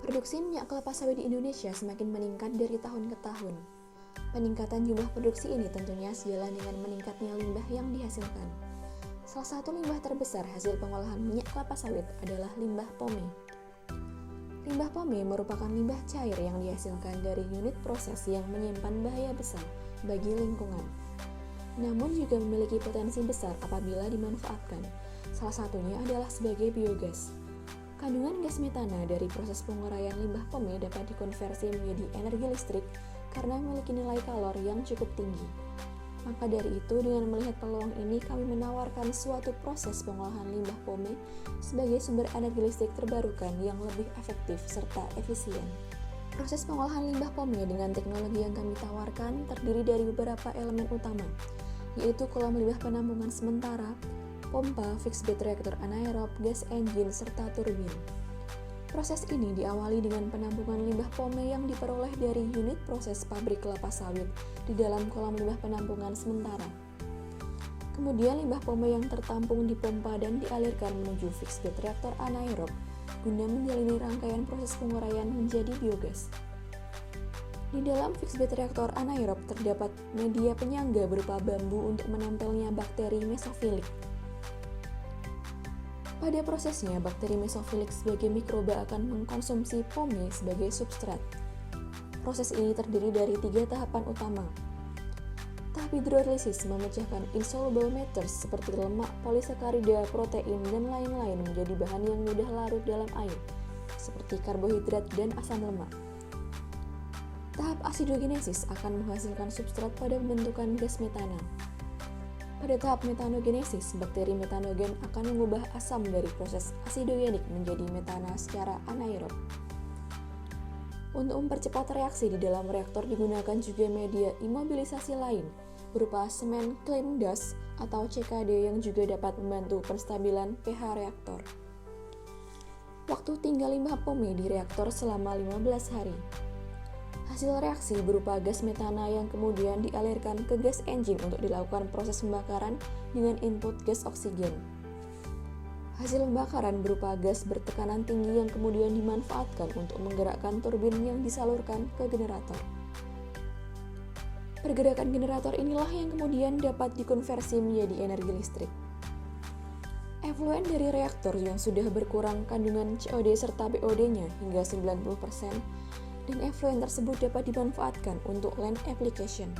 Produksi minyak kelapa sawit di Indonesia semakin meningkat dari tahun ke tahun. Peningkatan jumlah produksi ini tentunya sejalan dengan meningkatnya limbah yang dihasilkan. Salah satu limbah terbesar hasil pengolahan minyak kelapa sawit adalah limbah pome. Limbah pome merupakan limbah cair yang dihasilkan dari unit proses yang menyimpan bahaya besar bagi lingkungan. Namun juga memiliki potensi besar apabila dimanfaatkan. Salah satunya adalah sebagai biogas. Kandungan gas metana dari proses penguraian limbah pome dapat dikonversi menjadi energi listrik karena memiliki nilai kalor yang cukup tinggi. Maka dari itu, dengan melihat peluang ini, kami menawarkan suatu proses pengolahan limbah pome sebagai sumber energi listrik terbarukan yang lebih efektif serta efisien. Proses pengolahan limbah pome dengan teknologi yang kami tawarkan terdiri dari beberapa elemen utama, yaitu kolam limbah penampungan sementara, pompa, fixed bed reaktor anaerob, gas engine, serta turbin. Proses ini diawali dengan penampungan limbah pome yang diperoleh dari unit proses pabrik kelapa sawit di dalam kolam limbah penampungan sementara. Kemudian limbah pome yang tertampung dipompa dan dialirkan menuju fixed bed reaktor anaerob guna menjalani rangkaian proses penguraian menjadi biogas. Di dalam fixed bed reaktor anaerob terdapat media penyangga berupa bambu untuk menempelnya bakteri mesofilik. Pada prosesnya, bakteri mesofilik sebagai mikroba akan mengkonsumsi pome sebagai substrat. Proses ini terdiri dari 3 tahapan utama. Tahap hidrolisis memecahkan insoluble matters seperti lemak, polisakarida, protein, dan lain-lain menjadi bahan yang mudah larut dalam air, seperti karbohidrat dan asam lemak. Tahap asidogenesis akan menghasilkan substrat pada pembentukan gas metana. Pada tahap metanogenesis, bakteri metanogen akan mengubah asam dari proses asidogenik menjadi metana secara anaerob. Untuk mempercepat reaksi di dalam reaktor digunakan juga media imobilisasi lain, berupa semen clean dust atau CKD yang juga dapat membantu penstabilan pH reaktor. Waktu tinggal limbah pome di reaktor selama 15 hari. Hasil reaksi berupa gas metana yang kemudian dialirkan ke gas engine untuk dilakukan proses pembakaran dengan input gas oksigen. Hasil pembakaran berupa gas bertekanan tinggi yang kemudian dimanfaatkan untuk menggerakkan turbin yang disalurkan ke generator. Pergerakan generator inilah yang kemudian dapat dikonversi menjadi energi listrik. Efluen dari reaktor yang sudah berkurang kandungan COD serta BOD-nya hingga 90%, dan efluen tersebut dapat dimanfaatkan untuk land application.